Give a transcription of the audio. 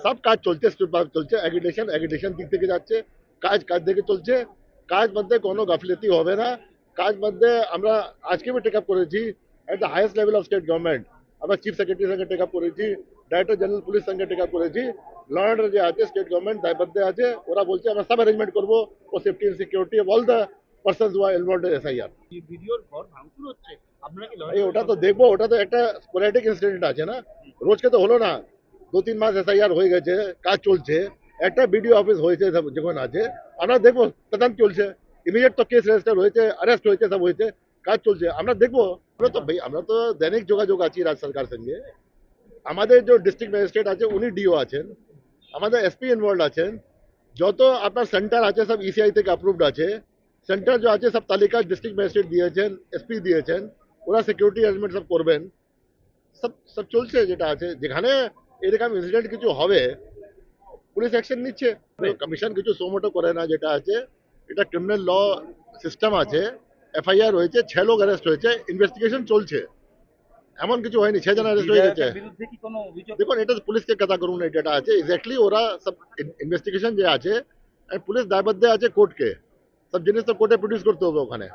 সব কাজ চলছে, চলছে, এগ্রিগেশন দিক থেকে যাচ্ছে, কাজ দিকে চলছে, কাজ মধ্যে কোনো গাফিলতি হবে না। কাজ মধ্যে আমরা আজকে টেক আপ করেছি at the highest level of state government. আমরা চিফ সেক্রেটারির সঙ্গে টেক আপ করেছি, ডাইরেক্টর জেনারেল পুলিশ সঙ্গে টেক আপ করেছি। ল অ্যান্ড অর্ডার যে আছে স্টেট গভর্নমেন্ট দায়বদ্ধ আছে, ওরা বলছে আমরা সব অ্যারেঞ্জমেন্ট করবো for safety and security of all the persons who are involved in SIR. ভিডিওর ঘর ভাঙচুর হচ্ছে, আপনারা কি ওটা তো দেখবো, ওটা তো একটা স্পোরেডিক ইনসিডেন্ট আছে না, রোজকে তো হলো না। 2-3 মাস এসআইআর হয়ে গেছে, কাজ চলছে, একটা বিডিও অফিস হয়েছে, সব যখন আছে আমরা দেখবো, তদন্ত চলছে, ইমিডিয়েট তো কেস রেজিস্টার হয়েছে, অ্যারেস্ট হয়েছে, সব হয়েছে, কাজ চলছে, আমরা দেখবো। আমরা তো ভাই, আমরা তো দৈনিক যোগাযোগ আছি রাজ্য সরকার সঙ্গে। আমাদের যে ডিস্ট্রিক্ট ম্যাজিস্ট্রেট আছে উনি ডিও আছেন, আমাদের এসপি ইনভলভ আছেন, যত আপনার সেন্টার আছে সব ইসিআই থেকে অ্যাপ্রুভড আছে। সেন্টার যে আছে সব তালিকা ডিস্ট্রিক্ট ম্যাজিস্ট্রেট দিয়েছেন, এসপি দিয়েছেন, ওরা সিকিউরিটি অ্যারেঞ্জমেন্ট সব করবেন। সব সব চলছে, যেটা আছে যেখানে এরকম ইনসিডেন্ট কিছু হবে পুলিশ অ্যাকশন নিচ্ছে। কমিশন কিছু সোমোটো করে না, যেটা আছে এটা ক্রিমিনাল ল সিস্টেম আছে। এফআইআর হয়েছে, 6 লোক অ্যারেস্ট হয়েছে, ইনভেস্টিগেশন চলছে, এমন কিছু হয়নি, 6 জন অ্যারেস্ট হয়ে গেছে। বিরুদ্ধে কি কোনো অভিযোগ? দেখুন, এটা পুলিশকে কথা করুন, এটা আছে এক্স্যাক্টলি, ওরা সব ইনভেস্টিগেশন যে আছে, পুলিশ দায়বদ্ধ আছে কোর্টকে, সব জিনিস তো কোর্টে প্রডিউস করতে হবে ওখানে।